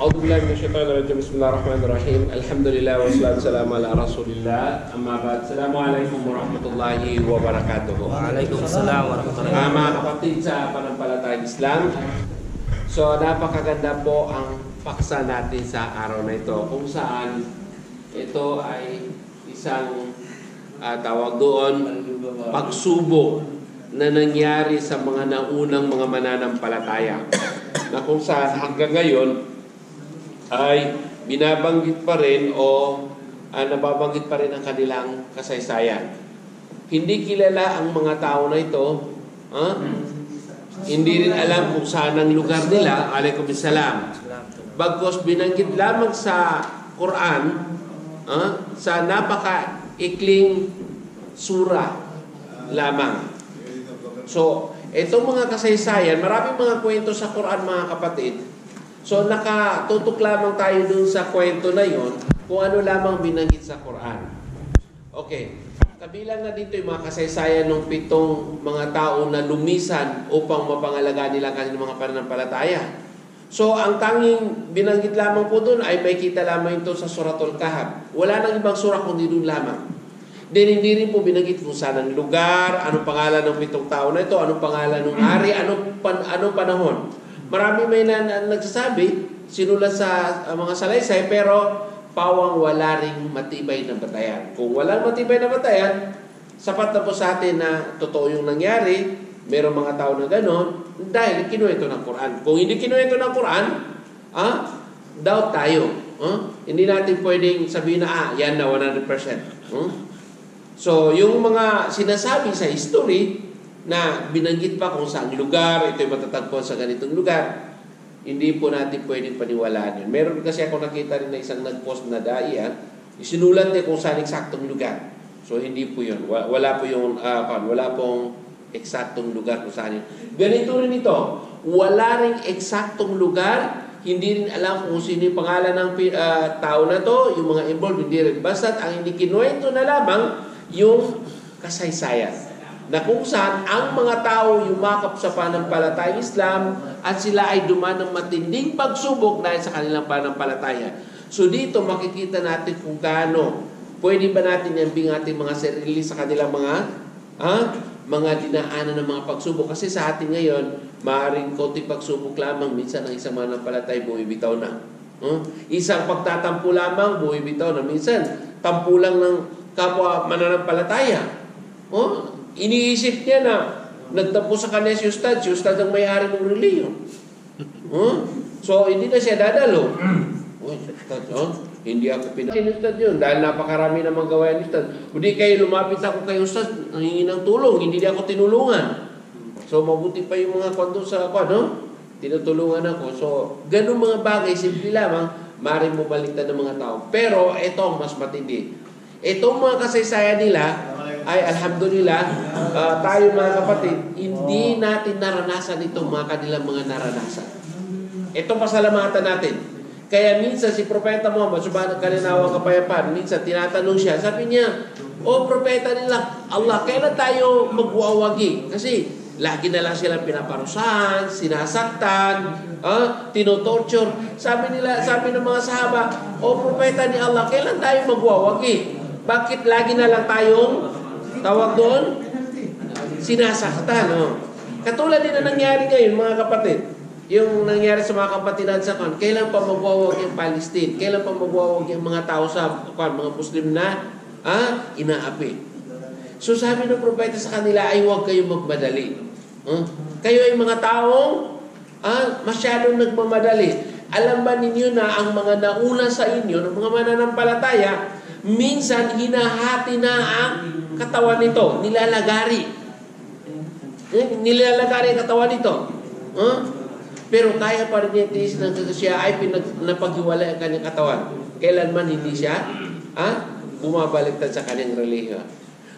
A'udzubillahi minasyaitonir rajim. Bismillahirrahmanirrahim. Alhamdulillah wassalatu wassalamu ala Rasulillah. Amma ba'd. Assalamualaikum warahmatullahi wabarakatuh. Waalaikumsalam warahmatullahi wabarakatuh. Mga kapatid sa panampalatayang Islam. So, napakaganda po ang paksa natin sa araw na ito, kung saan ito ay isang tawag doon, pagsubok na nangyari sa mga naunang mga mananampalataya, na kung saan hanggang ngayon ay binabanggit pa rin o nababanggit pa rin ang kanilang kasaysayan. Hindi kilala ang mga tao na ito, hindi rin alam kung saan ang lugar nila. Alaikumussalam. Bagkus binanggit lamang sa Quran, sa napaka-ikling sura lamang. So, itong mga kasaysayan, maraming mga kwento sa Quran, mga kapatid. So, nakatutok lamang tayo dun sa kwento na yon, kung ano lamang binanggit sa Quran. Okay. Kabilang na dito yung mga kasaysayan ng 7 mga tao na lumisan upang mapangalagaan nila kanilang mga pananampalataya. So, ang tanging binanggit lamang po doon ay may kita lamang ito sa Suratul Kahf. Wala nang ibang surah kundi doon lamang. Hindi rin po binanggit kung saan ang lugar, anong pangalan ng 7 tao na ito, anong pangalan ng hari, anong panahon. Marami may nagsasabi, sinulat sa mga salaysay, pero pawang wala ring matibay na batayan. Kung walang matibay na batayan, sapat na po sa atin na totoo yung nangyari, mayroong mga tao na gano'n, dahil kinuwento ng Quran. Kung hindi kinuwento ng Quran, doubt tayo. Hindi natin pwedeng sabihin na, yan na 100%. So, yung mga sinasabi sa history na binanggit pa kung saan lugar, ito'y matatagpuan sa ganitong lugar, hindi po natin pwedeng paniwalaan yun. Meron kasi ako nakita rin na isang nag-post na daiya, isinulat niya kung saan eksaktong lugar. So, hindi po yun. Wala po yung, wala pong eksaktong lugar kung saan yun. Ganito rin ito. Wala rin eksaktong lugar, hindi rin alam kung sino yung pangalan ng tao na to, yung mga involved, hindi rin. Basta't ang hindi kinuwento na lamang yung kasaysayan, na kung saan ang mga tao yumakap sa panampalatayang Islam at sila ay dumaan ng matinding pagsubok dahil sa kanilang panampalataya. So dito makikita natin kung gaano pwede ba natin yambing ating mga sarili sa kanilang mga dinaanan ng mga pagsubok. Kasi sa atin ngayon, maaaring konting pagsubok lamang, minsan ang isang mananampalataya bumibitaw na. Isang pagtatampo lamang, bumibitaw na. Minsan, tampo lang ng kapwa mananampalataya. Iniisip niya na nagtampo sa kanya si Ustad ang may-ari ng reliyon. So, hindi na siya dadalo. Hindi ako Ustad yun dahil napakarami namang gawain ni Ustad. Hindi kayo lumapit ako kay Ustad, nangingi ng tulong, hindi ako tinulungan. So, mabuti pa yung mga kwento sa ako, tinutulungan ako. So, ganun mga bagay, simple lamang, maaaring mabaliktad ng mga tao. Pero, ito ang mas matindi. Itong mga kasaysayan nila, ay alhamdulillah, tayo mga kapatid, hindi natin naranasan itong mga kanilang mga naranasan. Ito pasalamatan natin. Kaya minsan si Propeta Muhammad, subhanahu kalinawang kapayapaan, minsan tinatanong siya, sabi niya, Propeta nila, Allah, kailan tayo magwawagi? Kasi lagi na lang silang pinaparusahan, sinasaktan, tinotorture. Sabi ng mga sahaba, Propeta ni Allah, kailan tayo magwawagi? Bakit lagi na lang tayong tawag doon? Sinasaktan. Katulad din na nangyari ngayon, mga kapatid. Yung nangyari sa mga kapatiran sa kailan pa magwawag yung Palestine? Kailan pa magwawag yung mga tao sa mga Muslim na inaapi? So sabi ng propeta sa kanila ay huwag kayong magmadali. Kayo ay mga taong masyadong nagmamadali. Alam ba ninyo na ang mga nauna sa inyo, ng mga mananampalataya, minsan hinahati na ang katawan nito, nilalagari ang katawan nito. Pero kaya pa rin niya tiis ng siya ay napaghiwalay ang kanyang katawan. Kailanman hindi siya bumabaliktad sa kanyang relihiyon.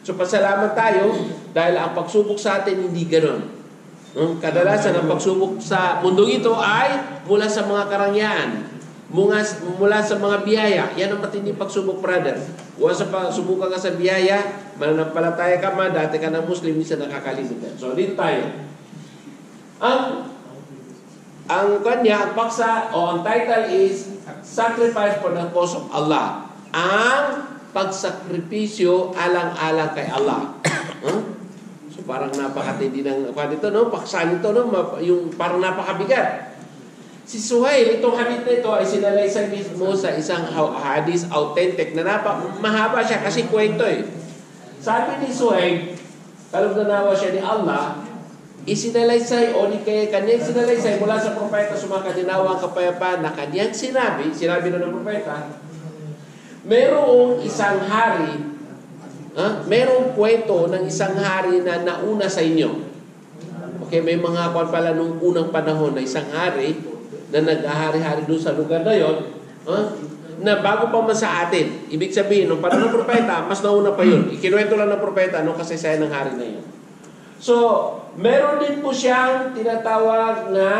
So pasalamat tayo dahil ang pagsubok sa atin hindi ganoon. Kadalasan ang pagsubok sa mundong ito ay mula sa mga karangyaan, mula sa mga biyaya. Yan ang matinding pagsubok, brother. Huwag sa pagsubukan ka sa biyaya, mananampalataya ka man, dati ka na Muslim, minsan nakakalimutan. So, dito tayo. Ang ang kanya, ang paksa o ang title is Sacrifice for the Cause of Allah. Ang pagsakripisyo alang-alang kay Allah. So parang napakatindi ng dito, no? Paksa nito, no? Yung parang napakabigat. Si Suhail, itong hadith na ito ay sinalaysay mismo sa isang hadith authentic na mahaba siya kasi kwento eh. Sabi ni Suhail, kaluganawa siya ni Allah, isinalaysay o di kaya kanyang sinalaysay mula sa propeta sumakadinawa ang kapayapaan na kanyang sinabi na ng propeta, merong isang hari, merong kwento ng isang hari na nauna sa inyo. Okay, may mga kwan pala nung unang panahon na isang hari na nag-ahari-hari doon sa lugar na yon, na bago pa man sa atin. Ibig sabihin, nung panahon ng propeta, mas nauna pa yun. Ikinuwento lang ng propeta nung kasaysayan ng hari na yun. So, meron din po siyang tinatawag na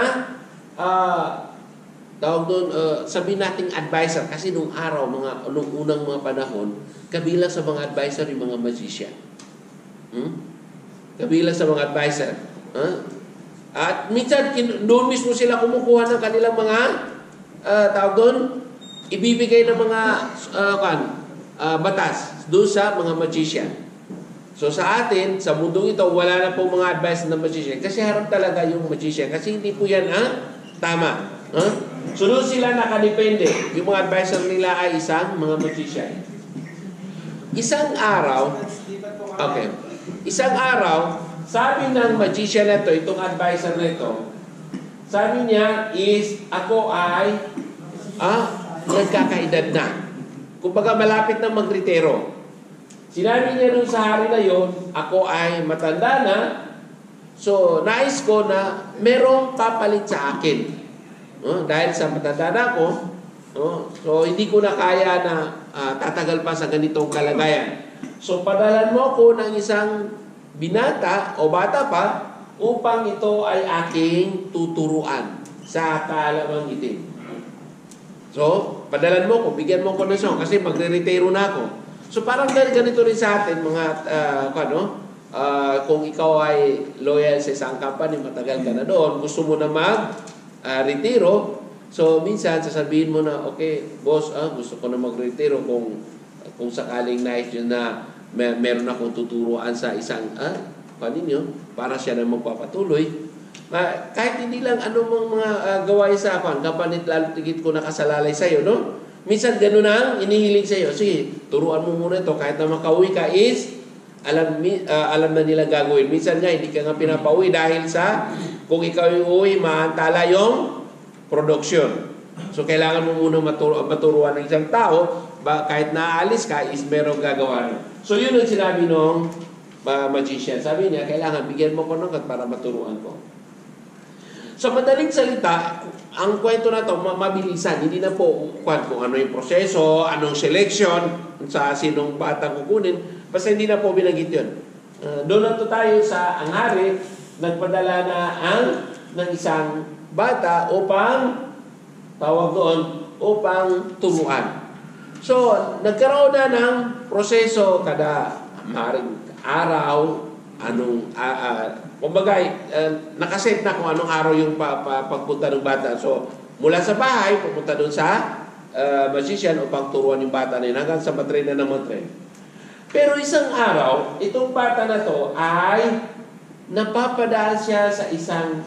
tawag doon, sabihin nating advisor. Kasi nung araw, nung unang mga panahon, kabilang sa mga advisor yung mga magician. Kabilang sa mga advisor. At minsan, doon mismo sila kumukuha ng kanilang mga, tawag doon, ibibigay ng mga batas doon sa mga magician. So sa atin, sa mundong ito, wala na po mga advice ng magician. Kasi harap talaga yung magician. Kasi hindi po yan, tama. So doon sila nakadepende. Yung mga advisor nila ay isang mga magician. Isang araw, sabi ng magician na ito, itong advisor na ito, sabi niya is, ako ay nagkakaedad na. Kumbaga malapit na magretiro. Sinabi niya dun sa hari na yon, ako ay matanda na, so nais ko na merong papalit sa akin. Dahil sa matanda na ako, so hindi ko na kaya na tatagal pa sa ganitong kalagayan. So padalan mo ko ng isang binata o bata pa upang ito ay aking tuturuan sa kaalaman itim. So, padalan mo ko, bigyan mo ko ng song kasi magre-retiro na ako. So, parang ganito rin sa atin mga kung ikaw ay loyal sa isang company, matagal ka na doon, gusto mo na mag-retiro, so minsan sasabihin mo na, okay, boss, gusto ko na mag-retiro kung sakaling nais yun na meron akong tuturuan sa isang ninyo para siya na magpapatuloy. Kahit hindi lang anong mga gawain sa kapanit lalo tigit ko nakasalalay sa'yo, no? Minsan gano'n ang inihiling sa'yo. Sige, turuan mo muna ito. Kahit na makauwi ka is, alam na nila gagawin. Minsan nga, hindi ka nga pinapauwi dahil sa, kung ikaw yung uwi, maantala yung production. So, kailangan mo muna maturuan ng isang tao, kahit naaalis ka, is merong gagawa. So, yun ang sinabi ng magician. Sabi niya, kailangan bigyan mo ko ng para maturuan ko. Sa madaling salita, ang kwento na to mabilisan. Hindi na po kung ano yung proseso, anong selection, sa sinong batang kukunin. Basta hindi na po binanggit yun. Doon na to tayo sa ang hari, nagpadala na ng isang bata upang, tawag doon, upang turuan. So, nagkaroon na ng proseso kada maring araw, kumbaga, nakaset na kung anong araw yung pagpunta ng bata. So, mula sa bahay, pupunta doon sa magician upang turuan yung bata na yun hanggang sa matrain na matrain. Pero isang araw, itong bata na to ay napapadaan siya sa isang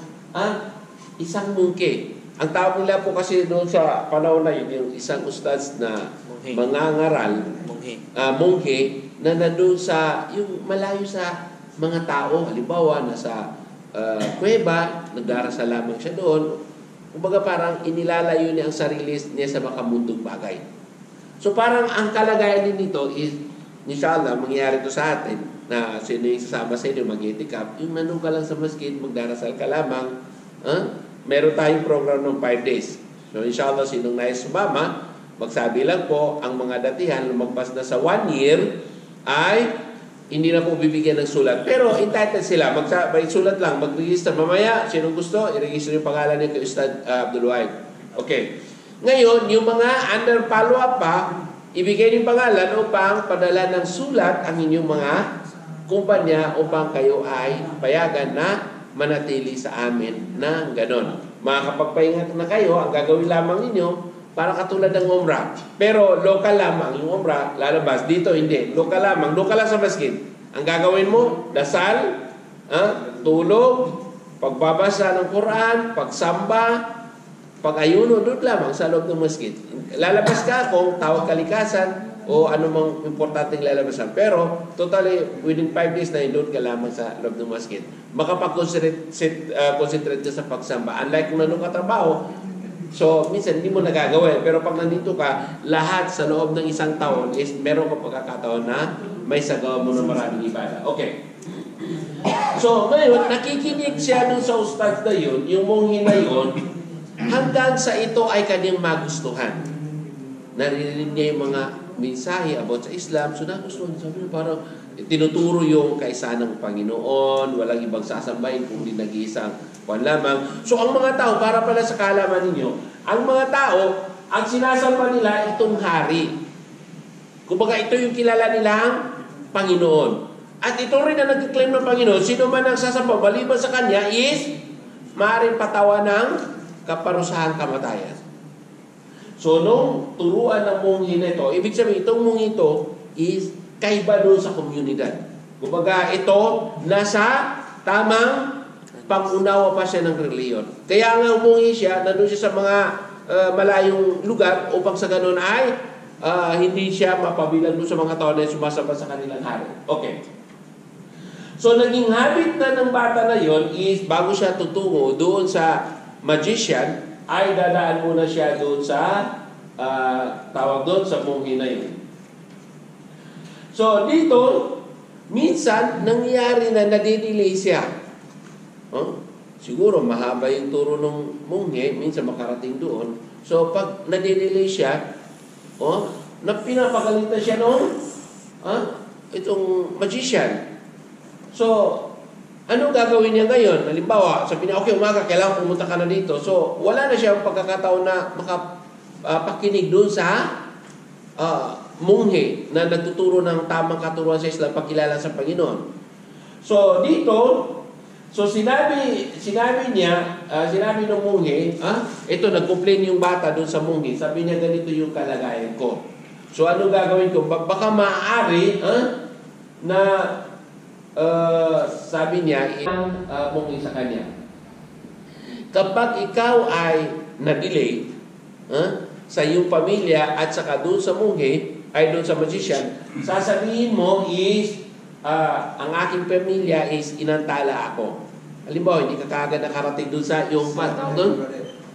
mungke. Ang tawag nila po kasi doon sa panahon na yun, yung isang ustads na mangangaral, munghe, na nandun sa, yung malayo sa mga tao, halimbawa, nasa kuweba, nagdarasal lamang siya doon. Kumbaga parang inilalayo niya ang sarili niya sa makamundong bagay. So parang ang kalagayan din nito is, inshallah, mangyayari ito sa atin, na sino yung sasama sa inyo, mag-itikap, yung nandun ka lang sa masjid, magdarasal ka lamang, meron tayong program ng 5 days. So inshallah, sinong nais sumama, magsabi lang po, ang mga datihan, lumagpas na sa 1 year, ay hindi na po bibigyan ng sulat. Pero entitled sila. May sulat lang. Mag-register. Mamaya, sinong gusto, i-register yung pangalan niya kay Ustad Abdul Wahid. Okay. Ngayon, yung mga under follow-up pa, ibigay yung pangalan upang padala ng sulat ang inyong mga kumpanya upang kayo ay payagan na manatili sa amin na ganon. makakapagpahinga na kayo, ang gagawin lamang ninyo, para katulad ng umrah. Pero local lamang, yung umrah, lalabas. Dito hindi. Local lamang. Local lang sa masjid. Ang gagawin mo, dasal, tulog, pagbabasa ng Quran, pagsamba, pag-ayuno, doon lamang sa loob ng masjid. Lalabas ka kung tawag kalikasan o anumang importanteng lalabasan. Pero, totally, within 5 days na doon ka lamang sa loob ng masjid. Makapag-concentrate ka sa pagsamba. Unlike kung nandun ka trabaho, so, minsan hindi mo nagagawa. Pero pag nandito ka, lahat sa loob ng isang taon is meron ka pagkakataon na may sagawa mo ng maraming ibada. Okay. So, ngayon, nakikinig siya dun sa ustad na yun, yung monghi na yun, hanggang sa ito ay kanyang magustuhan. Narinig niya yung mga mensahe about sa Islam. So, nagustuhan. Sabi niya, parang tinuturo yung kaisahan ng Panginoon, walang ibang sasambahin kung di nag-iisang kwan lamang. So, ang mga tao, para pala sa kaalaman ninyo, ang mga tao, ang sinasamba nila itong hari. Kumbaga, ito yung kilala nilang Panginoon. At ito rin na nag-claim ng Panginoon, sino man ang sasamba, maliban sa kanya, is maaaring patawa ng kaparusahan kamatayan. So, nung turuan ng monghi na ito, ibig sabihin, itong monghi ito is kaiba doon sa komunidad. Kumbaga, ito, nasa tamang pangunawa pa siya ng reliyon. Kaya nga monghi siya, nandun siya sa mga malayong lugar upang sa ganun ay hindi siya mapabilang doon sa mga tao na sumasamba sa kanilang hari. Okay. So, naging habit na ng bata na yon is bago siya tutungo doon sa magician, ay dadaan muna siya doon sa tawag doon sa monghi na yun. So, dito, minsan, nangyari na nadidelay siya. Siguro, mahaba yung turo ng monghi, minsan makarating doon. So, pag nadidelay siya, na pinapagalitan siya nung itong magician. So, anong gagawin niya ngayon? Halimbawa, sabi niya, okay, umaga, kailangan pumunta ka na dito. So, wala na siya pagkakataon na makapakinig doon sa monghe na nagtuturo ng tamang katuruan sa Islam, pagkilala sa Panginoon. So, dito, sinabi ng monghe, ito, nag-complain yung bata doon sa monghe. Sabi niya, ganito yung kalagayan ko. So, anong gagawin ko? Baka maaari, na sabi niya, monghe sa kanya, kapag ikaw ay na-delay sa iyong pamilya at saka doon sa monghe, ay doon sa magician, sasabihin mo is, ang aking pamilya is inantala ako. Halimbawa, hindi ka kaagad nakarating doon sa iyong doon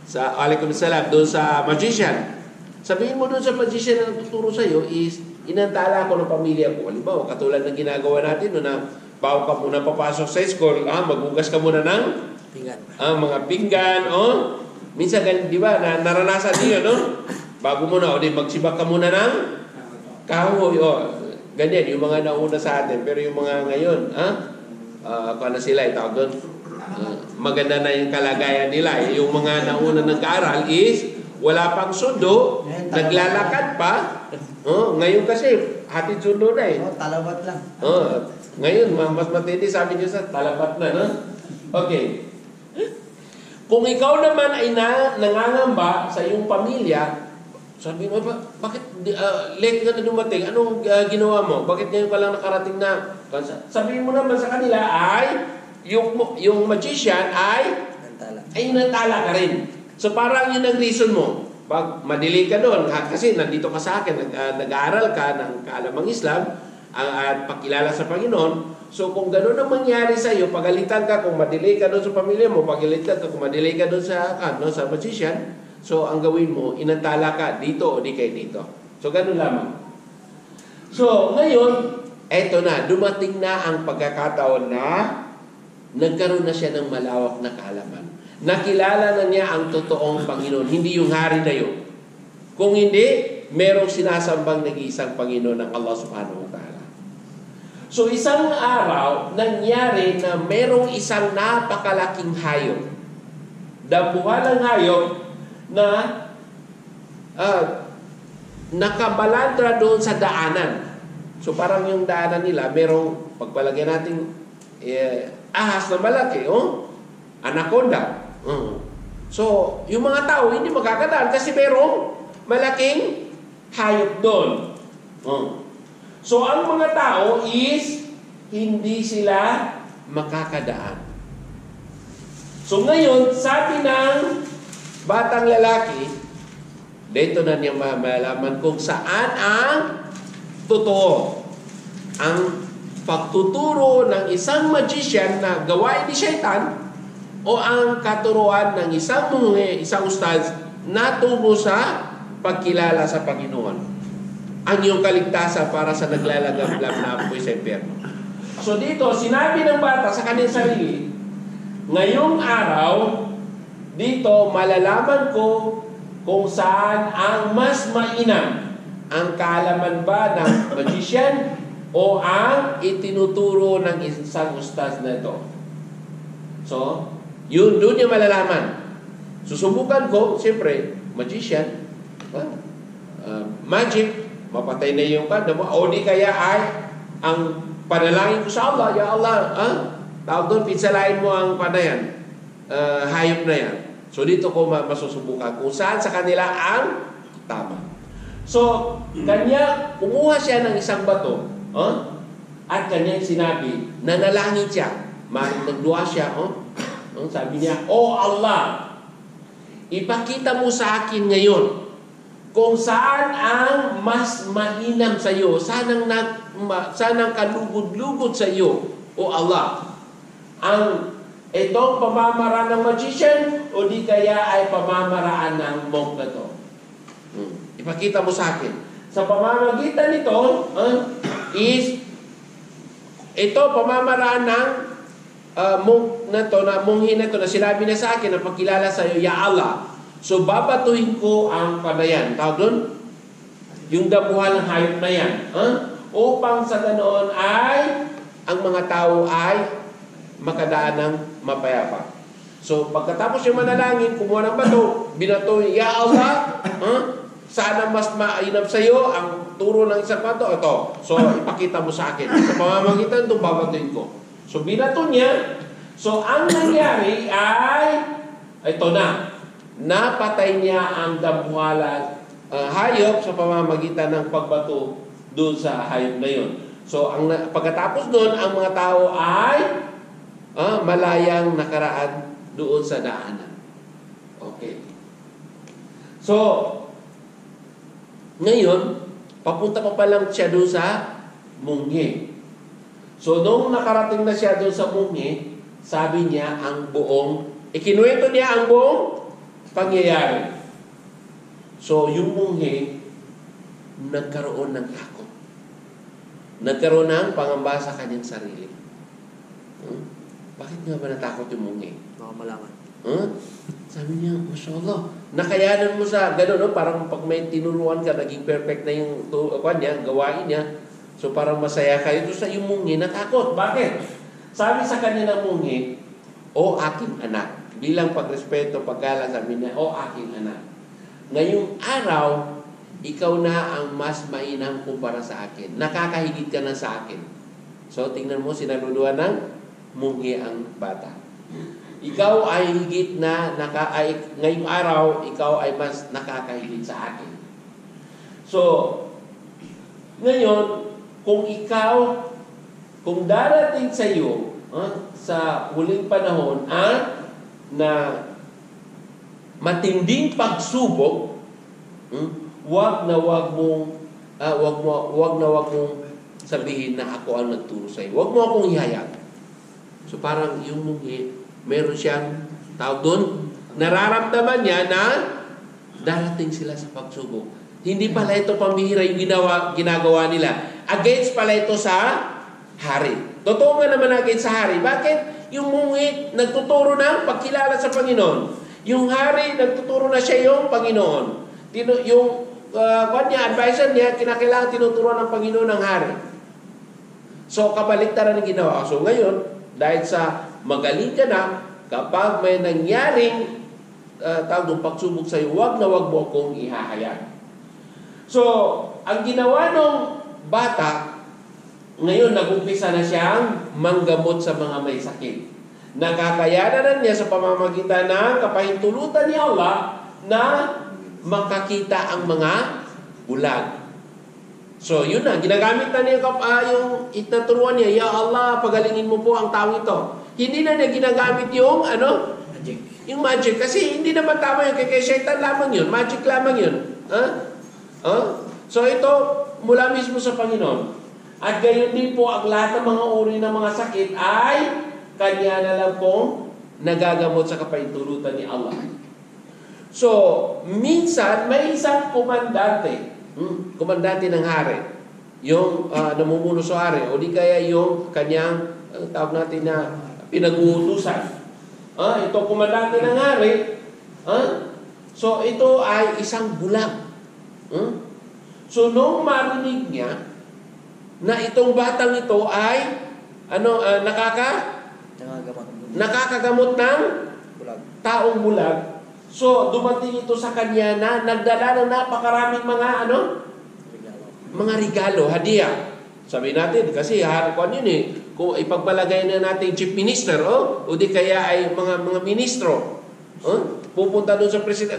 sa alaikum salam, doon sa magician. Sabihin mo doon sa magician na nagtuturo sa iyo is inantala ako ng pamilya ko. Halimbawa, katulad ng ginagawa natin no, na bago ka muna papasok sa school, maghugas ka muna ng pinggan. Mga pinggan, minsan di ba, naranasan niyo, no? Bago mo na, magsibak ka muna ng kahoy, ganyan, yung mga nauna sa atin. Pero yung mga ngayon, paano sila itawag doon? Maganda na yung kalagayan nila. Yung mga nauna nag-aaral is wala pang sundo, naglalakad pa. Ngayon kasi, hatid sundo na eh. Talabat lang. Ngayon, mas matindi, sabi niyo sa talabat na, no? Okay. Kung ikaw naman ay nangangamba sa iyong pamilya, sabi mo, bakit late ka na dumating? Anong ginawa mo? Bakit ngayon ka lang nakarating na? Sabihin mo naman sa kanila ay yung magician ay nantala ka rin. So parang yun ang reason mo. Pag madelay ka doon, kasi nandito ka sa akin, nag-aaral ka ng kaalamang Islam at pakilala sa Panginoon. So kung gano'n ang mangyari sa iyo, pagalitan ka kung madelay ka doon sa pamilya mo, pagalitan ka kung madelay ka doon sa magician, so ang gawin mo, inantala ka dito o di kay dito. So gano'n lamang. So ngayon, eto na, dumating na ang pagkakataon na nagkaroon na siya ng malawak na kaalaman. Nakilala na niya ang totoong Panginoon, hindi yung hari na yun. Kung hindi, merong sinasambang nag-iisang Panginoon ng Allah subhanahu wa ta'ala. So isang araw, nangyari na merong isang napakalaking hayop. Damuhalang hayop na nakabalandra doon sa daanan. So parang yung daanan nila, merong pagpalagyan natin ahas na malaki, anaconda. So, yung mga tao hindi makakadaan kasi merong malaking hayop doon. So, ang mga tao is hindi sila makakadaan. So, ngayon, sabi ng batang lalaki, dito na niya malaman kung saan ang totoo. Ang pagtuturo ng isang magician na gawain ni Shaitan o ang katuruan ng isang munghe, isang ustaz na tungo sa pagkilala sa Panginoon. Ang iyong kaligtasan para sa naglalagablab na apoy sa impyerno. So dito, sinabi ng bata sa kanyang sarili, ngayong araw, dito malalaman ko kung saan ang mas mainam, ang kaalaman ba ng magician o ang itinuturo ng isang ustaz na ito. So, doon niya malalaman. Susubukan ko, siyempre, magician, magic, mapatay na yung kanda mo, o di kaya ay ang panalangin ko sa Allah, ya Allah, tawag doon, pinsalain mo ang panayan, hayop na yan. So dito ko masusubukan kung saan sa kanila ang tama. So, kanya, kumuha siya ng isang bato, at kanya sinabi, nanalangin siya, nagdua siya, sabi niya, "Oh Allah, ipakita mo sa akin ngayon kung saan ang mas mainam sa iyo, saan ang kalugod-lugod sa iyo, O Allah. Ang itong pamamaraan ng magician o di kaya ay pamamaraan ng monk na to. Ipakita mo sa akin. Sa pamamagitan nito is ito pamamaraan ng monk na to, na munghin na to, na sinabi na sa akin na pagkilala sa iyo, Ya Allah. So babatuhin ko ang panayan. Tawag doon? Yung damuhan ng hayop na yan. Upang sa ganoon ay ang mga tao ay makadaan ng mapayapa. So pagkatapos yung manalangin, kumuha ng bato, binato, Ya Allah, sana mas mainam sa iyo ang turo ng isang bato. Ito. So ipakita mo sa akin. Sa pamamagitan ito, babatuhin ko. So binato niya. So ang nangyari ay ito na. Napatay niya ang dambuhalang hayop sa pamamagitan ng pagbato doon sa hayop na yun. So pagkatapos doon, ang mga tao ay malayang nakaraan doon sa daanan. Okay. So ngayon, papunta pa lang siya doon sa munghe. So nung nakarating na siya doon sa munghe, sabi niya ang buong, ikinuwento niya ang buong pangyayari. So yung munghe nagkaroon ng takot. Nagkaroon ng pangamba sa kanyang sarili. Bakit nga ba natakot yung munghe? Malaman. Sabi niya, Masya Allah, nakayanan mo sa gano'n, parang pag may tinuruan ka, naging perfect na yung gawain niya. So parang masaya kayo. Ito sa yung munghe, natakot. Bakit? Sabi sa kanya ng munghe, O aking anak, bilang pagrespeto, paggalang, sabi niya, O aking anak, ngayong araw, ikaw na ang mas mainam kumpara sa akin. Nakakahigit ka na sa akin. So tingnan mo, sinaluduan ng munghe ang bata. Ikaw ay higit na ngayong araw, ikaw ay mas nakakahigit sa akin. So, ngayon, kung darating sa iyo sa huling panahon na matinding pagsubok, wag na wag mong sabihin na ako ang nagturo sa iyo. Wag mo akong ihayag. So parang yung munghe, meron siyang tawag doon, nararamdaman niya na darating sila sa pagsubok. Hindi pala ito pambihira yung ginagawa nila. Against pala ito sa hari. Totoo nga naman against sa hari. Bakit? Yung munghe nagtuturo ng pagkilala sa Panginoon. Yung hari nagtuturo na siya yung Panginoon. Yung advisor niya, kinakailangan tinuturuan ng Panginoon ng hari. So kabaliktaran ang ginawa. So ngayon, dahil sa magaling ka na, kapag may nangyaring pagsubok sa iyo, wag na wag mo akong ihahayag. So, ang ginawa ng bata, ngayon nag-umpisa na siyang manggamot sa mga may sakit. Nakakayanan niya sa pamamagitan ng kapahintulutan ni Allah na makakita ang mga bulag. So, yun na. Ginagamit na niya yung itaturuan niya, Ya Allah, pagalingin mo po ang tao ito. Hindi na niya ginagamit yung, Magic. yung magic. Kasi hindi naman tama yun. Kay shaitan lamang yun. Magic lamang yun. So, ito, mula mismo sa Panginoon. At gayon din po, ang lahat ng mga uri ng mga sakit ay Kanya na lang pong nagagamot sa kapahintulutan ni Allah. So, minsan may isang komandante ng hari, yung namumuno sa hari, o di kaya yung kanyang, tawag natin na pinag-uutusan. Ito komandante ng hari. So, ito ay isang bulag. So, nung marinig niya na itong batang ito ay nakakagamot ng taong bulag. So, dumating ito sa kanya na nagdala ng napakaraming mga regalo, hadiah. Sabi natin, kasi harapan yun eh. Kung ipagpalagay na natin chief minister, o di kaya ay mga ministro, pupunta doon sa president,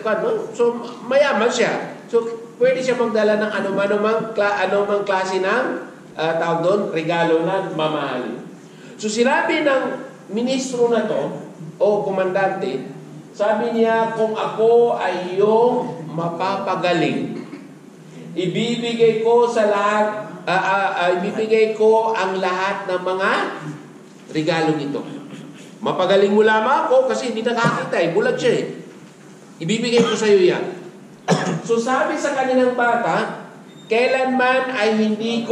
so mayaman siya. So, pwede siya magdala ng anumang klase ng tawag doon, regalo na mamahalin. So, sinabi ng ministro na to, o komandante, sabi niya, kung ako ay iyong mapapagaling, ibibigay ko ang lahat ng mga regalo nito. Mapagaling mo lamang ako kasi hindi nakakita bulag siya Ibibigay ko sa iyo yan. So sabi sa kanilang bata, kailanman ay hindi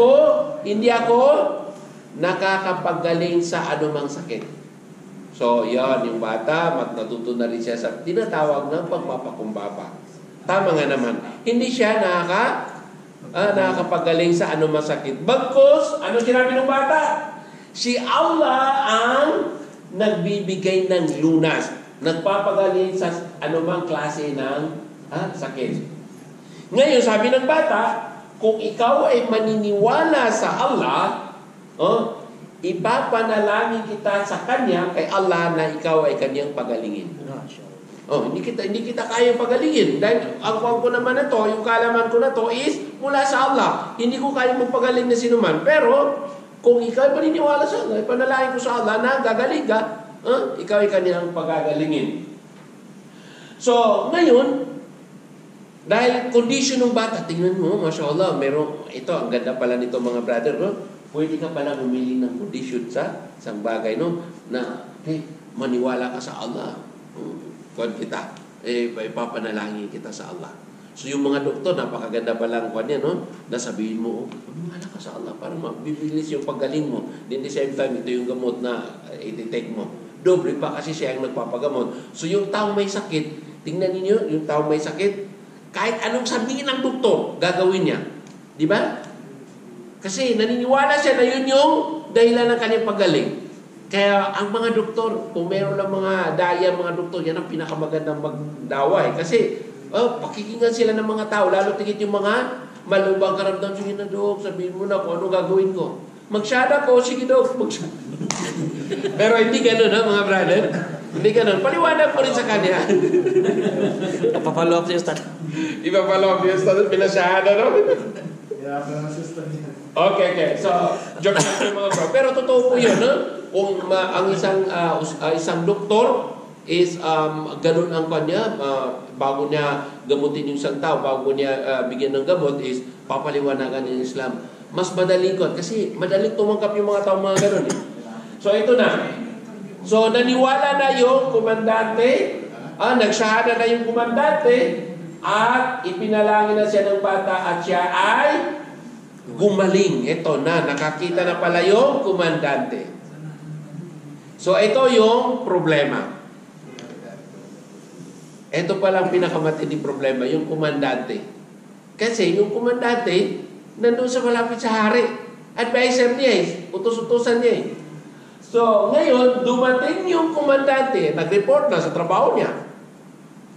ako nakakapagaling sa anumang sakit. So, yan, yung bata, natuto na rin siya sa tinatawag ng pagpapakumbaba. Tama nga naman. Hindi siya nakakapagaling sa anumang sakit. Bagkus, ano sinabi ng bata? Si Allah ang nagbibigay ng lunas. Nagpapagaling sa anumang klase ng sakit. Ngayon, sabi ng bata, kung ikaw ay maniniwala sa Allah, ipapanalangin kita sa Kanya kay Allah na ikaw ay Kanyang pagalingin. Hindi kita kayang pagalingin. Dahil ang kuwan ko naman na to, yung kaalaman ko na to is mula sa Allah. Hindi ko kayang magpagaling na sinuman. Pero, kung ikaw ay maniniwala sa Allah, ipanalangin ko sa Allah na gagaling ka, ikaw ay Kanyang pagagalingin. So, ngayon, dahil condition ng bata, tingnan mo, Masya Allah, ito, ang ganda pala nito mga brother, pwede ka pala humili ng condition sa isang bagay, na, maniwala ka sa Allah. Kuwan kita, ipapanalangin kita sa Allah. So, yung mga doktor, napakaganda palang kuwan yan, nasabihin mo, maniwala ka sa Allah para mabibilis yung paggaling mo. Then, the same time, ito yung gamot na iti-take mo. Doble pa kasi siya ang nagpapagamot. So, yung taong may sakit, tingnan ninyo, yung taong may sakit, kahit anong sabihin ng doktor, gagawin niya. Di ba? Kasi naniniwala siya na yun yung dahilan ng kanyang paggaling. Kaya ang mga doktor, kung meron lang mga daya, mga doktor, yan ang pinakamagandang magdaway. Kasi pakikingan sila ng mga tao, lalo tigit yung mga malubang karamdam. Sige na, Dok, sabihin mo na kung ano gagawin ko. Magsyada ko, sige Dok, magsyada. Pero hindi ganun, mga brother. Hindi ganun. Paliwanag mo rin sa kanya. Papalo up si Ustad. Ipapalo up si Ustad. Pinasyada, no? Okay. So, joke lang yung mga bro. Pero totoo po yun, kung ang isang doktor is ganun ang kanya, bago niya gamutin yung isang tao, bago niya bigyan ng gamot, is papaliwanagan ng Islam. Mas madaling ko. Kasi madaling tumanggap yung mga tao mga ganun. So, ito na. So, naniwala na yung komandante, nagsyahada na yung komandante, at ipinalangin na siya ng bata at siya ay gumaling. Ito na, nakakita na pala yung komandante. So, ito yung problema. Ito palang pinakamatinding problema, yung komandante. Kasi yung komandante, nandun sa malapit sa hari. Advisor niya utos-utosan niya So, ngayon, dumating yung komandante, nag-report na sa trabaho niya.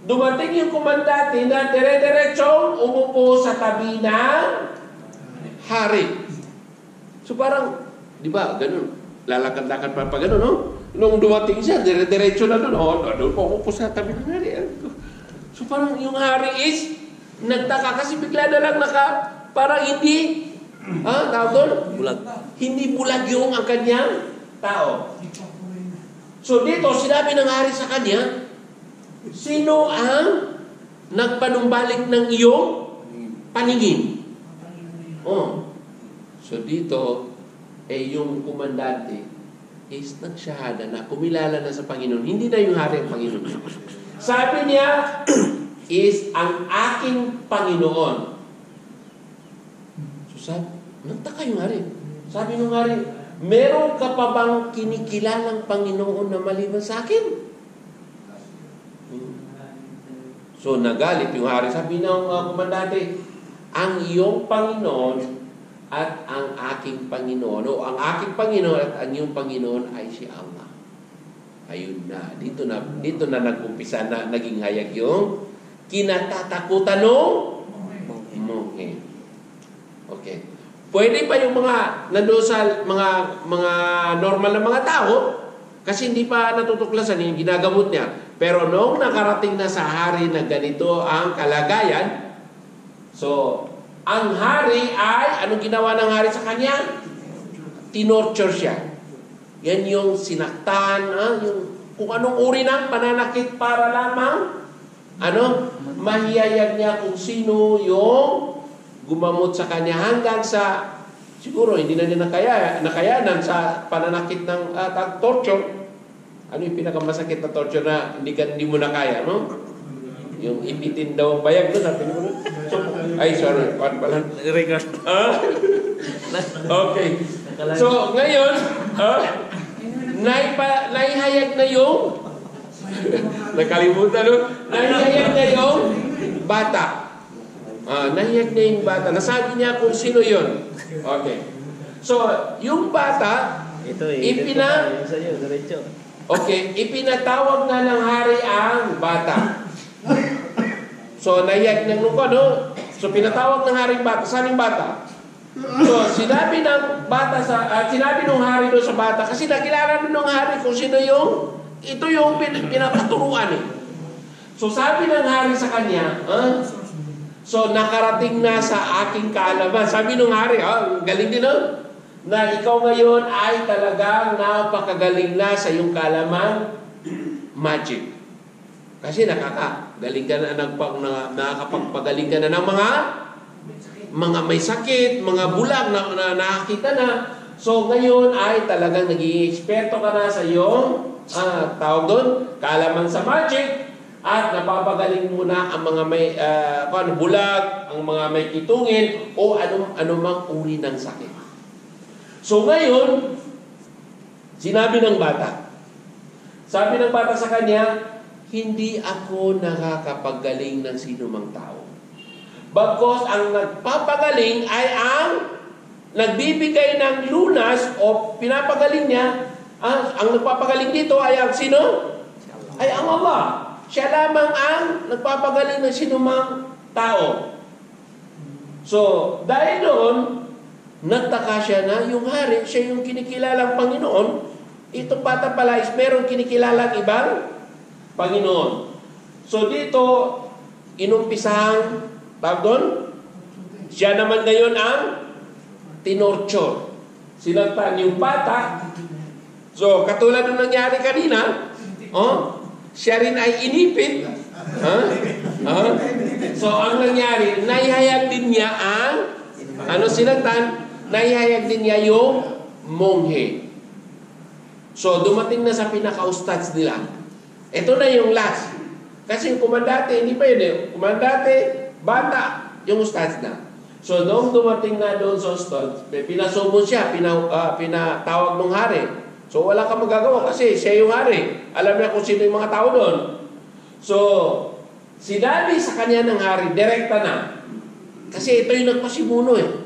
Dumating yung komandante na dire-diretsong umupo sa tabi ng hari. So, parang, di ba, ganun. Lalakad-lakad pa ganun, Nung dumating siya, dire-diretso na doon. Doon po ako po sa tabi ng hari. So parang yung hari is nagtaka kasi bigla na lang parang hindi, tawag doon? Bulag. Hindi bulag yung ang kanyang tao. So dito, sinabi ng hari sa kanya, sino ang nagpanumbalik ng iyong paningin? So dito, yung komandante is nagsyahada na, kumilala na sa Panginoon. Hindi na yung hari ang Panginoon. Sabi niya, is ang aking Panginoon. So sabi, nagtaka yung hari. Sabi ng hari, meron ka pa bang kinikilalang Panginoon na maliban sa akin? So nagalit yung hari. Sabi ng komandante, ang iyong Panginoon at ang aking Panginoon, o ang aking Panginoon at ang iyong Panginoon ay si Allah. Ayun na. Dito na nag-umpisa na naging hayag yung kinatatakutan ng monghe. Okay. Pwede pa yung mga nandoon sa mga normal na mga tao kasi hindi pa natutuklasan yung ginagamot niya. Pero noong nakarating na sa hari na ganito ang kalagayan, so ang hari ay, anong ginawa ng hari sa kanya? Tinorture siya. Yan yung sinaktan, yung kung anong uri ng pananakit para lamang, mahiyayag niya kung sino yung gumamot sa kanya hanggang sa, siguro hindi na niya nakayanan sa pananakit ng torture. Ano yung pinakamasakit na torture na hindi mo na kaya, no? Yung ipitin daw ang bayag doon, natin mo doon. Ay, sorry. Paano pala? Record. Okay. So, ngayon, naihayag na yung nakalimutan, no? Naihayag na yung bata. Naihayag na yung bata. Nasabi niya kung sino yun. Okay. So, yung bata, ipinatawag na ng hari ang bata. So, naiyag ng lupa, no? So, pinatawag ng hari bata. Saan yung bata? So, sinabi ng bata sinabi ng hari doon sa bata, kasi nakilala ng hari kung sino ito yung pinapaturuan eh. So, sabi ng hari sa kanya, so, nakarating na sa aking kaalaman. Sabi ng hari, galing din, no? Na ikaw ngayon ay talagang napakagaling na sa iyong kaalaman magic. Kasi nakakagaling ka na, nakakapagpagaling ka na ng mga may sakit, mga bulag na nakakita na. So ngayon ay talagang naging eksperto ka na sa iyong tawag doon, kaalaman sa magic, at napapagaling mo na ang mga may bulag, ang mga may kitungin, o anumang uri ng sakit. So ngayon, sinabi ng bata, sabi ng bata sa kanya, hindi ako nakakapagaling ng sinumang tao. Bagkus ang nagpapagaling ay ang nagbibigay ng lunas o pinapagaling niya. Ang nagpapagaling dito ay ang sino? Ay ang Allah. Siya lamang ang nagpapagaling ng sinumang tao. So, dahil doon, nagtaka siya na yung hari, siya yung kinikilalang Panginoon. Ito bata pala is merong kinikilalang ibang Panginoon. So dito, inumpisang, siya naman ngayon ang tinorture. Sinaktan yung bata. So, katulad ng nangyari kanina, siya rin ay inipit. So, ang nangyari, naihayag din niya ang, sinaktan, naihayag din niya yung monghe. So, dumating na sa pinaka-ustads nila. Ito na yung last. Kasi yung komandante, hindi pa yun eh. Komandante, bata, yung ustads na. So, noong dumating na doon sa ustads, pinasumon siya, pinatawag ng hari. So, wala kang magagawa kasi siya yung hari. Alam niya kung sino yung mga tao doon. So, sinabi sa kanya ng hari, direkta na. Kasi ito yung nagpasimuno eh.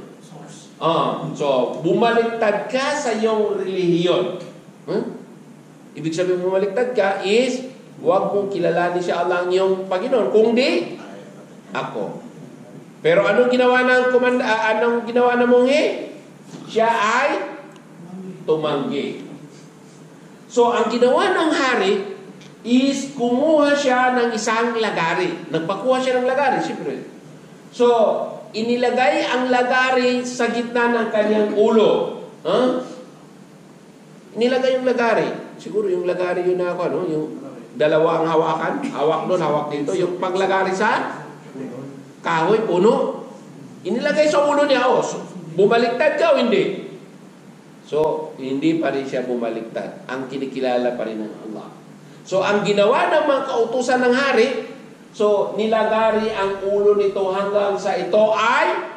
So, bumaliktad ka sa iyong relihiyon. Ibig sabihin bumaliktad ka is, huwag mong kilalanin siya Allah ang iyong Panginoon. Kung di, ako. Pero anong ginawa ng monghe? Siya ay tumanggi. So, ang ginawa ng hari is kumuha siya ng isang lagari. Nagpakuha siya ng lagari, siyempre. So, inilagay ang lagari sa gitna ng kanyang ulo. Inilagay yung lagari. Siguro yung lagari yun na ako, yung dalawang hawakan. Hawak doon, hawak dito. Yung paglagari sa kahoy, puno. Inilagay sa ulo niya. Bumaliktad ka o hindi? So, hindi pa rin siya bumaliktad. Ang kinikilala pa rin ng Allah. So, ang ginawa ng mga kautusan ng hari, so, nilagari ang ulo nito hanggang sa ito ay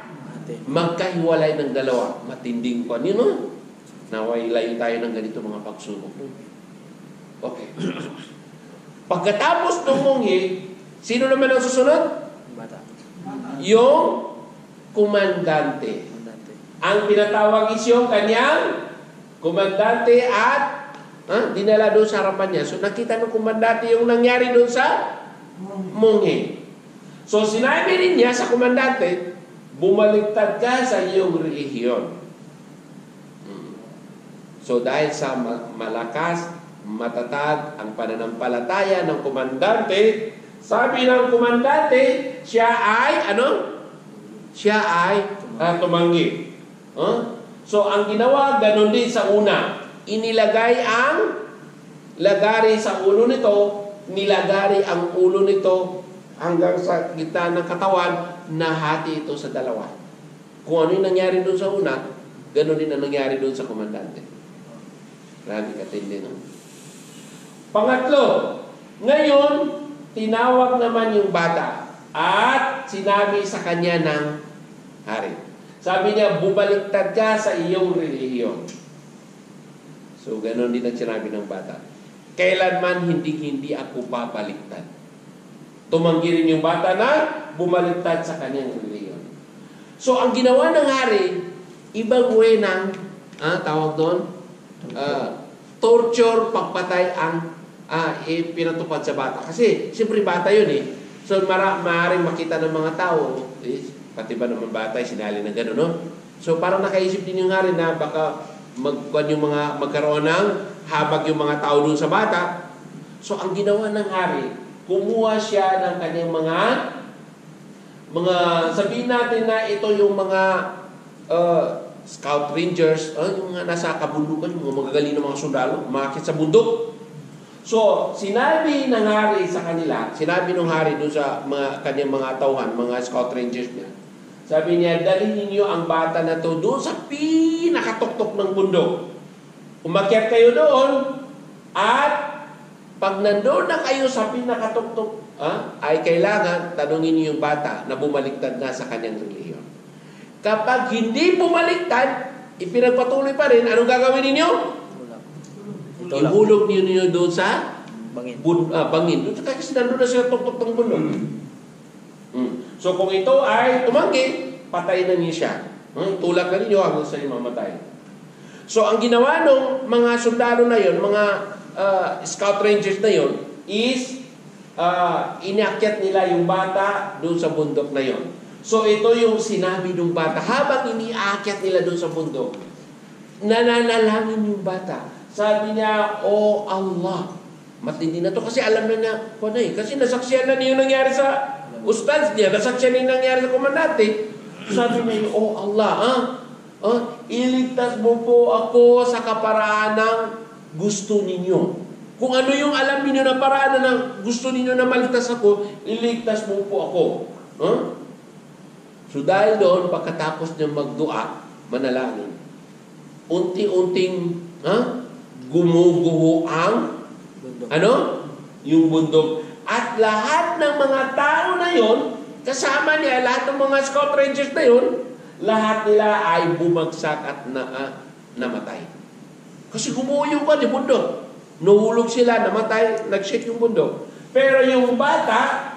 magkahiwalay ng dalawa. Matinding pa nino. Naway layo tayo ng ganito mga pagsubok. Okay. Pagkatapos ng munghi, sino naman ang susunod? Bata. Yung komandante. Ang pinatawag is yung kanyang komandante at dinala doon sa harapan niya. So nakita ng komandante yung nangyari doon sa munghi. So sinabi rin niya sa komandante, bumaliktad ka sa iyong relihiyon. So dahil sa malakas, matatag ang pananampalataya ng komandante, sabi ng komandante, siya ay tumanggi. So ang ginawa, ganun din sa una. Inilagay ang lagari sa ulo nito, nilagari ang ulo nito hanggang sa gitna ng katawan, nahati ito sa dalawa. Kung ano yung nangyari doon sa una, ganun din ang nangyari doon sa komandante. Grabe katindi, no? Pangatlo, ngayon, tinawag naman yung bata at sinabi sa kanya ng hari. Sabi niya, bumaliktad ka sa iyong relihiyon. So, ganun din ang sinabi ng bata. Kailanman hindi ako babaliktad. Tumanggi rin yung bata na bumaliktad sa kanyang relihiyon. So, ang ginawa ng hari, ibang way ng, tawag doon, torture, pagpatay ang pinatupad sa bata. Kasi, siyempre bata yun eh. So, maaaring makita ng mga tao, pati ba naman bata, sinali na gano'n, no? So, parang nakaisip din yung hari na baka magkaroon ng habag yung mga tao doon sa bata. So, ang ginawa ng hari, kumuha siya ng kanyang mga sabihin natin na ito yung mga scout rangers, yung mga nasa kabundukan, yung mga magagaling na mga sundalo, umakit sa bundok. So, sinabi ng hari sa kanila, sinabi ng hari doon sa kanyang mga tauhan, mga scout rangers niya, sabi niya, dalhin niyo ang bata na to doon sa pinakatuktok ng bundok. Umakyat kayo doon at pag nandoon na kayo sa pinakatuktok, ay kailangan tanungin niyo yung bata na bumaliktad na sa kanyang relihiyon. Kapag hindi bumaliktad, ipinagpatuloy pa rin, anong gagawin ninyo? Ihulog niyo doon sa bangin. Doon kasi nandun na siya tuktok ng bundok. So kung ito ay tumanggi, patay na niya siya. Tulak na ninyo hanggang sa mamatay. So ang ginawa ng mga sundalo na yon, mga scout rangers na yon, is inakyat nila yung bata doon sa bundok na yon. So ito yung sinabi ng bata. Habang iniakyat nila doon sa bundok, nananalangin yung bata. Sabi niya, "Oh Allah." Matindi na to kasi alam na niya, kasi nasaksiyan na niya yung nangyari sa ustads niya, nasaksiyan niya yung nangyari sa komandante. Sabi niya, "Oh Allah, iligtas mo po ako sa kaparaan ng gusto ninyo. Kung ano yung alam niyo na paraan ng gusto ninyo na maligtas ako, iligtas mo po ako." So dahil doon, pagkatapos niya magdua, manalangin, unti-unting gumuguho ang yung bundok. At lahat ng mga tao na yon, kasama niya, lahat ng mga scout rangers na yon, lahat nila ay bumagsak at namatay. Kasi gumuho yung bundok. Nahulog sila, namatay, nag-shake yung bundok. Pero yung bata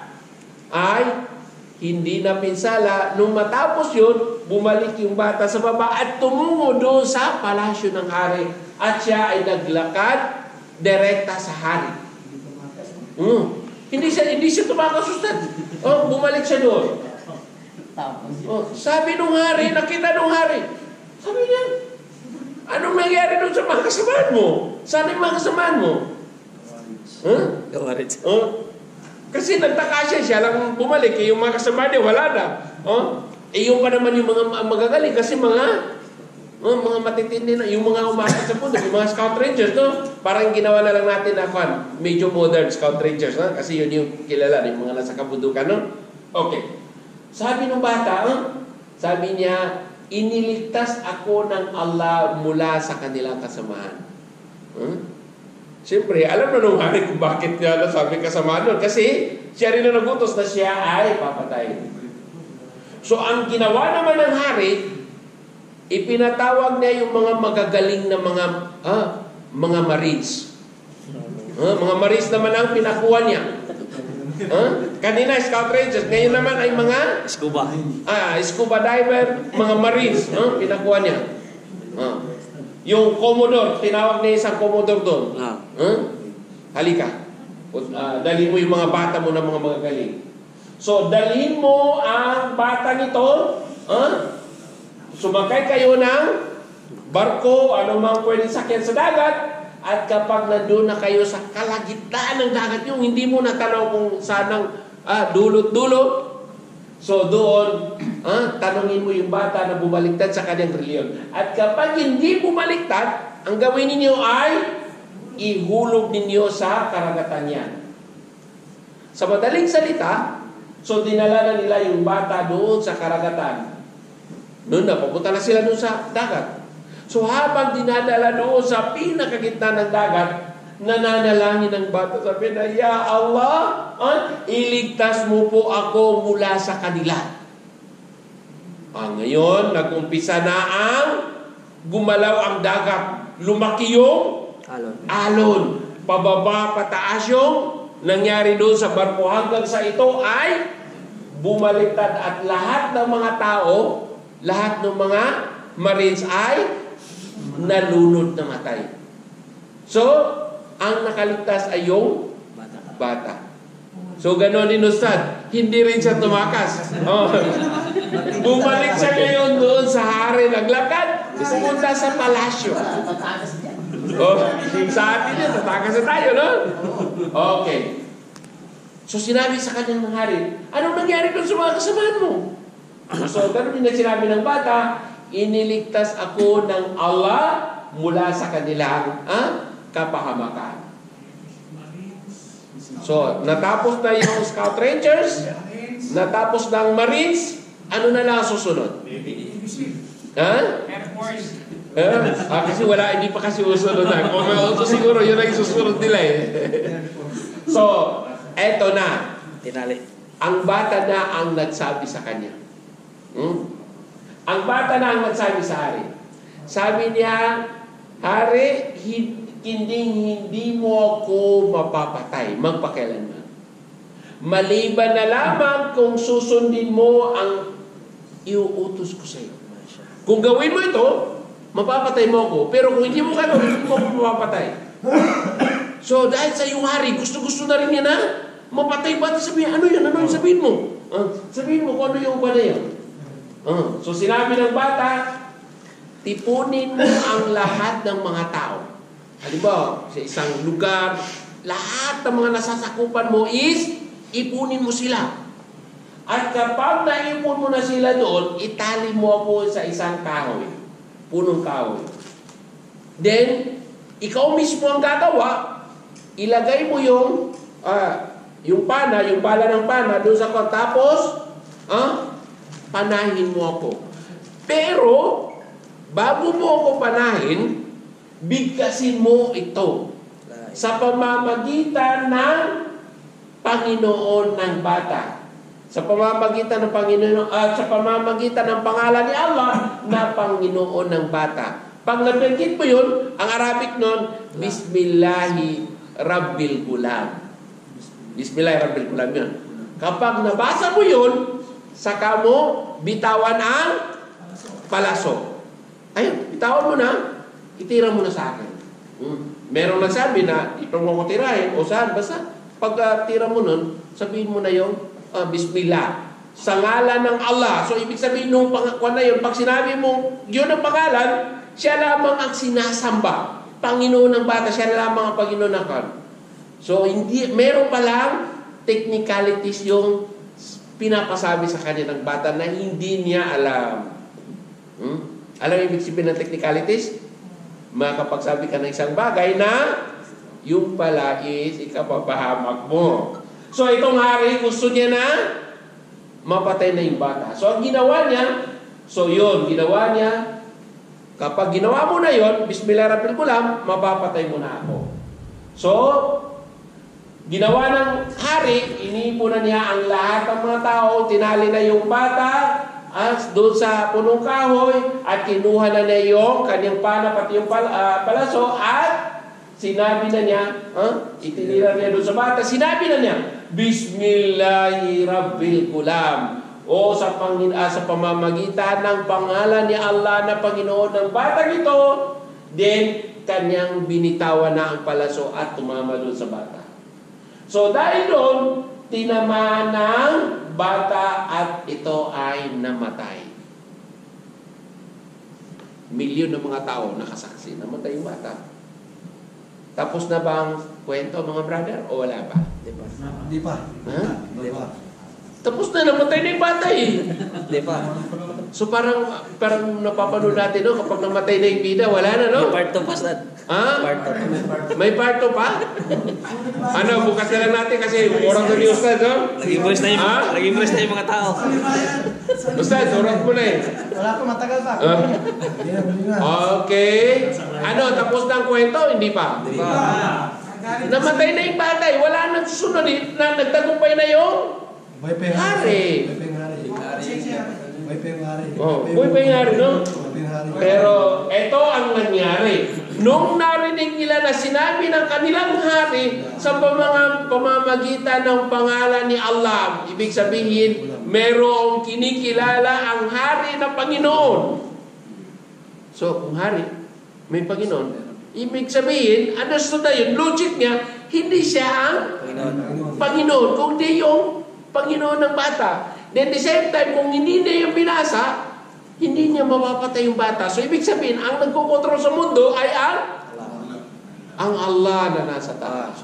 ay hindi na pinsala. Nung matapos yun, bumalik yung bata sa baba at tumungo doon sa palasyo ng hari. At siya ay naglakad direkta sa hari. Hindi siya tumakasustad. Bumalik siya doon. Sabi nung hari, nakita nung hari. Sabi niya, Anong nangyari doon sa mga kasamaan mo? Saan yung mga kasamaan mo? Kawarit. Kasi nagtaka siya lang bumalik. Yung mga kasamaan niya, wala na. Yung pa naman yung mga magagaling kasi mga matitindi na, yung mga umakit sa puno, yung mga Scout Rangers, no? Parang ginawa na lang natin na medyo modern Scout Rangers, no? Kasi yun yung kilala, yung mga nasa kabundukan, no? Okay. Sabi ng bata, sabi niya, iniligtas ako ng Allah mula sa kanilang kasamahan. Siyempre, alam na nung hari kung bakit niya nasabi kasamahan nun. Kasi siya rin na nagutos na siya ay papatayin. So, ang ginawa naman ng hari, ipinatawag niya yung mga magagaling na mga Marines. Mga Marines naman ang pinakuha niya. Kanina Scout Rangers, ngayon naman ay mga scuba diver, mga Marines, pinakuha niya. Yung Commodore, tinawag niya isang Commodore doon. Halika. Dalhin mo yung mga bata mo na mga magagaling. So, dalhin mo ang bata nito, sumakay kayo ng barko, anumang pwedeng sakyan sa dagat, at kapag nandun na kayo sa kalagitnaan ng dagat yung hindi mo natanaw kung saan ang dulot-dulot, so doon, tanungin mo yung bata na bumaliktad sa kanyang reliyon. At kapag hindi bumaliktad, ang gawin ninyo ay ihulog ninyo sa karagatan yan. Sa madaling salita, so dinala na nila yung bata doon sa karagatan. Noon na, papunta na sila doon sa dagat. So habang dinadala doon sa pinakagitna ng dagat, nananalangin ng bata. Sabi na, Ya Allah, iligtas mo po ako mula sa kanila. Ngayon, nag-umpisa na ang gumalaw ang dagat. Lumaki yung alon. Pababa, pataas yung nangyari doon sa barko. Hanggang sa ito ay bumaliktad at lahat ng mga tao, lahat ng mga Marines ay nalunod na matay. So, ang nakaligtas ay yung bata. So, gano'n din Ustad. Hindi rin siya tumakas. Bumalik siya ngayon doon sa hari. Naglakad. Pumunta sa palasyo. Sa atin yun, tatakas na tayo, no? Okay. So, sinabi sa kanyang mga hari, anong nangyari doon sa mga kasamahan mo? So, gano'n din na sinabi ng bata, iniligtas ako ng Allah mula sa kanilang kapahamakan. So, natapos na yung Scout Rangers, natapos na ang Marines, ano na lang susunod? Air Force. Kasi wala, hindi pa kasi susunod na. Kung may auto siguro, yun ang susunod nila eh. So, eto na. Tinali. Ang bata na ang nagsabi sa kanya. Ang bata na ang nagsabi sa hari. Sabi niya, Hari, hindi mo ako mapapatay, magpakailanman. Maliban na lamang kung susundin mo ang iuutos ko sa iyo. Kung gawin mo ito, mapapatay mo ako. Pero kung hindi mo gawin, hindi mo ako mapapatay. So, dahil sa iyong hari, gusto-gusto na rin niya na mapatay. Ba't sabihin, ano yan? Ano yung sabihin mo? Sabihin mo kung ano yung ba na yan. So sinabi ng bata, tipunin mo ang lahat ng mga tao. Halimbawa, sa isang lugar, lahat ng mga nasasakupan mo is, ipunin mo sila. At kapag naipon mo na sila doon, itali mo ako sa isang kahoy. Punong kahoy. Then, ikaw mismo ang gagawa, ilagay mo yung pana, yung bala ng pana doon sa kwan. Tapos, panahin mo ako. Pero, bago mo ako panahin, bigkasin mo ito sa pamamagitan ng Panginoon ng bata. Sa pamamagitan ng Panginoon at sa pamamagitan ng pangalan ni Allah na Panginoon ng bata. Pag nabanggit mo yun, ang Arabic nun, Bismillahi Rabbil Gulam. Bismillahi Rabbil Gulam yun. Kapag nabasa mo yun, saka mo bitawan ang palaso. Ayun, bitawan mo na, itira mo na sa akin. Meron nagsabi na ito mo ko tirahin o saan, basta pag tira mo nun, sabihin mo na yung Bismillah. Sa ngalan ng Allah. So ibig sabihin nung pangakuan na yun, pag sinabi mo yun ang pangalan, siya lamang ang sinasamba. Panginoon ng bata, siya lamang ang Panginoon ng kan. So, meron palang technicalities yung pinapasabi sa kanya ng bata na hindi niya alam. Alam ibig sabihin ng technicalities? Makapagsabi ka ng isang bagay na yung pala is ikapapahamak mo. So, itong hari, gusto niya na mapatay na yung bata. So, ang ginawa niya, ginawa niya, kapag ginawa mo na yon, Bismillahirrahmanirrahim, mapapatay mo na ako. So, ginawa ng hari, iniipunan niya ang lahat ng mga tao, tinali na yung bata, doon sa punong kahoy, at kinuha na niya yung kanyang pana, pati yung palaso, at sinabi na niya, itinira niya doon sa bata, sinabi na niya, Bismillahirrahmanirrahim. O sa pamamagitan ng pangalan ni Allah na Panginoon ng batang ito, then kanyang binitawan na ang palaso at tumama doon sa bata. So dahil doon, tinamaan ng bata at ito ay namatay. Milyon ng mga tao nakasaksi, namatay yung bata. Tapos na ba ang kwento, mga brother? O wala pa? Hindi pa. Ha? Tapos na, namatay na yung bata eh. Hindi pa. So parang napapanood natin, no? Kapag namatay na yung bida, wala na, no? May part 2 pa, Stan. Ha? Part 2. May part 2 pa? Ano, bukas na lang natin kasi oras na ni Ustad, no? Nag-impress na yung mga tao. Ustad, oras mo na eh. Wala pa, matagal pa. Okay. Ano, tapos na ang kwento? Hindi pa? Hindi pa. Namatay na yung bata eh. Wala nang susunod eh. Nagtagumpay na yung hari. Buhay pa yung hari, no? Pero ito ang nangyari. Nung narinig nila na sinabi ng kanilang hari sa pamamagitan ng pangalan ni Allah, ibig sabihin, merong kinikilala ang hari na Panginoon. So, kung hari, may Panginoon, ibig sabihin, understood na yun, logic niya, hindi siya ang Panginoon, kundi yung Panginoon ng bata. Then the same time, kung hindi niya yung binasa, hindi niya mapapatay yung bata. So, ibig sabihin, ang nagkukontrol sa mundo ay ang Allah na nasa taas.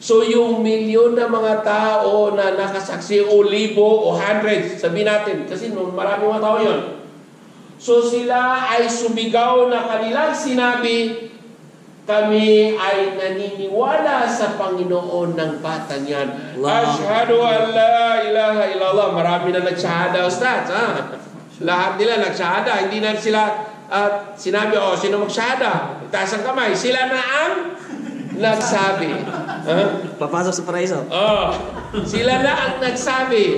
So, yung milyon na mga tao na nakasaksi o libo o hundreds, sabihin natin, kasi maraming mga tao yun. So, sila ay sumigaw na kanilang sinabi, kami ay naniniwala sa Panginoon ng bata niyan. Ashhadu an la ilaha illallah. Marami na nagsyahada, Ustaz. Lahat nila nagsyahada. Hindi na sila sinabi, sino magsyahada? Itaas ang kamay. Sila na ang nagsabi. Papasok sa paraiso. Sila na ang nagsabi.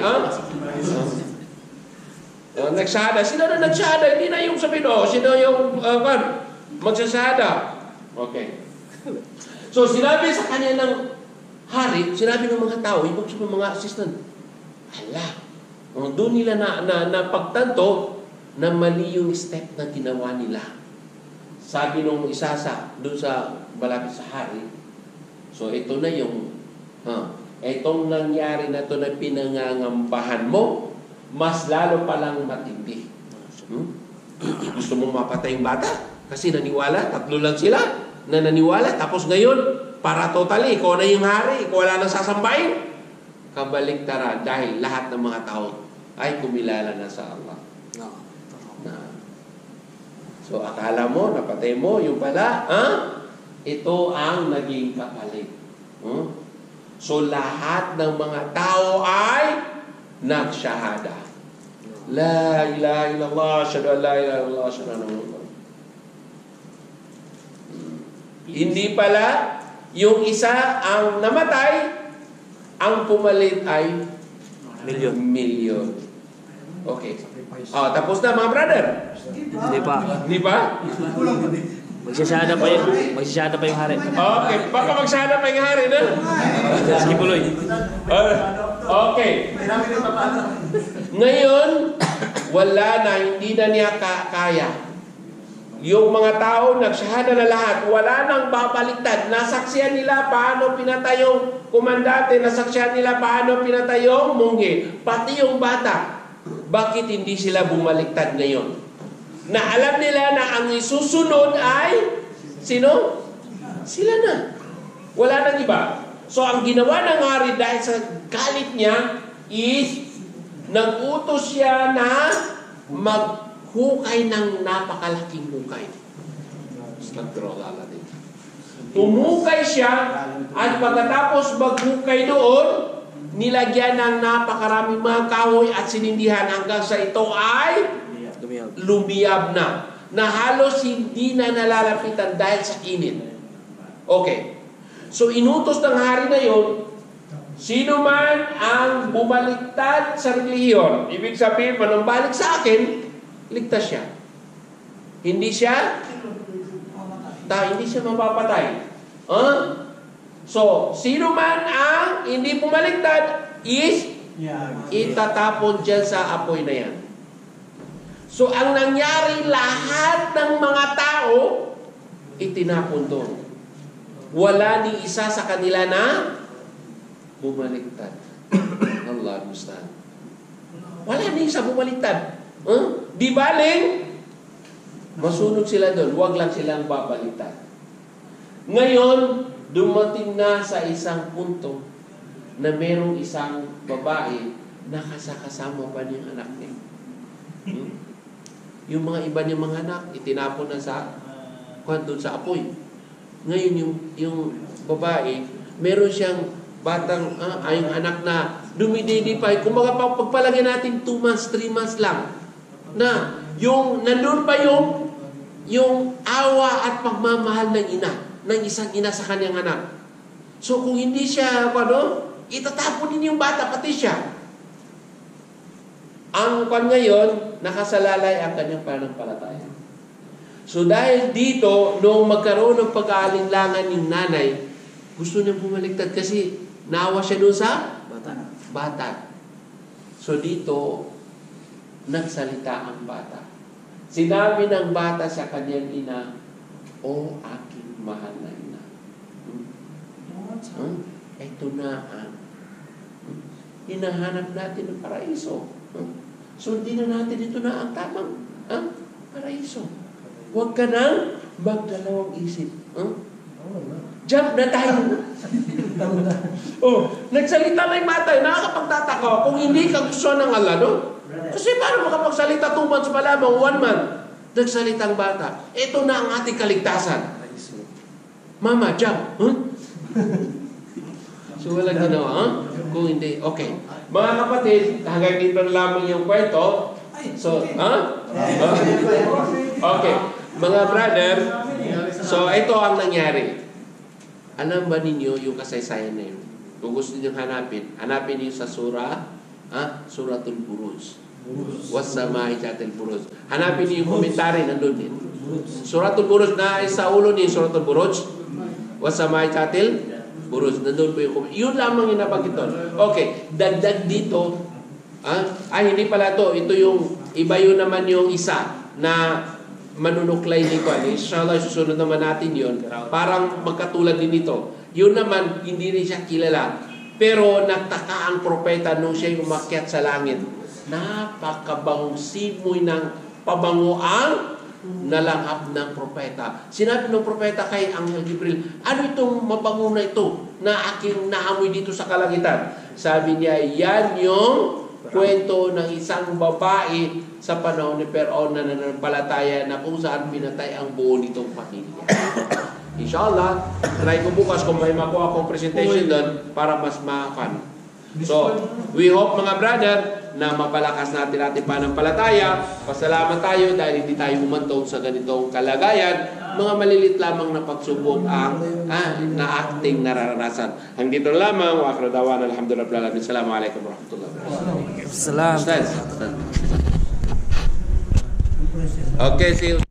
Nagsyahada. Sino na nagsyahada? Hindi na yung sabihin, sino yung magsasyahada? Okay. So, sinabi sa kanya ng hari, sinabi ng mga tao, ibig sabihin mga assistant, doon nila na pagtanto na mali yung step na ginawa nila. Sabi nung isa doon sa malapit sa hari, so ito na yung, itong nangyari na ito na pinangangambahan mo, mas lalo palang matindi. Gusto mo mapatay yung bata? Kasi naniwala, 3 lang sila na naniwala. Tapos ngayon, para totally, ikaw na yung hari, ikaw wala nang sasambahin. Kabaligtaran dahil lahat ng mga tao ay kumilala na sa Allah. So, akala mo, napatay mo, yung pala, ito ang naging kapalit. So, lahat ng mga tao ay nagsyahada. La ilaha illallah, asyhadu an la ilaha illallah, asyhadu anna Muhammadan. Hindi pala yung isa ang namatay, ang pumalit ay milyon. Okay. Tapos na mga brother. Hindi pa. Hindi pa? Magsasada pa yung hari. Okay, baka magsada pa yung hari na. Sige puloy. Okay. Ngayon, wala na, hindi na niya kaya. Yung mga tao, nagsyahada na lahat, wala nang babaliktad. Nasaksihan nila paano pinatay yung komandante, nasaksihan nila paano pinatay yung munggi, pati yung bata. Bakit hindi sila bumaliktad ngayon? Na alam nila na ang isusunod ay sino? Sila na. Wala nang iba. So ang ginawa ng hari dahil sa galit niya is nag-utos siya na maghukay ng napakalaking hukay. Nagdrola din. Tumukay siya at pagkatapos maghukay doon, nilagyan ng napakaraming mga kahoy at sinindihan hanggang sa ito ay lumiyab na. Na halos hindi na nalalapitan dahil sa init. Okay. So inutos ng hari na yun, sino man ang bumaliktad sa relihiyon, ibig sabihin, manumbalik sa akin, ligtas siya. Hindi siya mapapatay. So, sino man ang hindi bumaliktad is itatapon dyan sa apoy na yan. So, ang nangyari, lahat ng mga tao itinapon doon. Wala ni isa sa kanila na bumaliktad. Allah musta'an. Wala ni isa bumaliktad. Di baling masunod sila doon. Huwag lang silang babaliktad. Ngayon, dumating na sa isang punto na merong isang babae na kasama pa niyang anak niya. Yung mga iba niyang mga anak, itinapon na sa doon sa apoy. Ngayon, yung babae, meron siyang batang, yung anak na dumididipay. Kumbaga, pagpalagay natin 2 months, 3 months lang. Na, yung, nandun pa yung awa at pagmamahal ng ina, ng isang ina sa kanyang anak. So, kung hindi siya, itatapon din yung bata, pati siya. Ang ngayon, nakasalalay ang kanyang pananampalataya. So, dahil dito, nung magkaroon ng pag-aalinlangan yung nanay, gusto niyang bumaliktad kasi naawa siya doon sa bata. So, dito, nagsalita ang bata. Sinabi ng bata sa kanyang ina, "O aking mahal na ina, ito na ang hinahanap natin ng paraiso. Sundin na natin ito na ang tamang paraiso. Huwag ka nang magdalawang isip." Jump na tayo. Nagsalita na yung matay. Nakakapagtataka kung hindi ka gusto ng Allah, no? Kasi paano makapagsalita 2 months pa lamang, 1 month? Nagsalitang bata. Ito na ang ating kaligtasan. Mama, jump. So walang ginawa, Kung hindi, okay. Mga kapatid, hanggang dito na lamang yung kwento. So, Okay. Mga brother, so ito ang nangyari. Alam ba ninyo yung kasaysayan na yun? Kung gusto niyo hanapin niyo sa Suratul Buruj. Wassamai Zatil Buruj. Hanapin niyo yung komentary, nandun din. Suratul Buruj na sa ulo ni Suratul Buruj. Wassamai Zatil Buruj. Nandun po yung komentary. Yun lamang yung nabanggit doon. Okay, dagdag dito. Hindi pala to. Ito yung, iba yun naman yung isa na manunuklay ni Kwan. Inshallah, susunod naman natin yun. Parang magkatulad din ito. Yun naman, hindi rin siya kilala. Pero nagtaka ang propeta nung siya umakyat sa langit. Napakabangong simoy ng pabango ang nalanghap ng propeta. Sinabi ng propeta kay Anghel Gabriel, ano itong mabango na ito na aking naamoy dito sa kalangitan? Sabi niya, yan yung kwento ng isang babae sa panahon ni Pharaoh na nananampalataya na kung saan pinatay ang buo nitong pamilya. Inshallah, try ko bukas kung may makuha akong presentation doon para mas makan. So, we hope mga brother na mapalakas natin ating pananampalataya. Pasalamat tayo dahil hindi tayo humantong sa ganitong kalagayan. Mga malilit lamang na pagsubok ang na-acting nararanasan. Hanggang dito lamang. Wa akhiru da'wana alhamdulillah. Assalamualaikum warahmatullahi wabarakatuh. Salam. Okay, see you.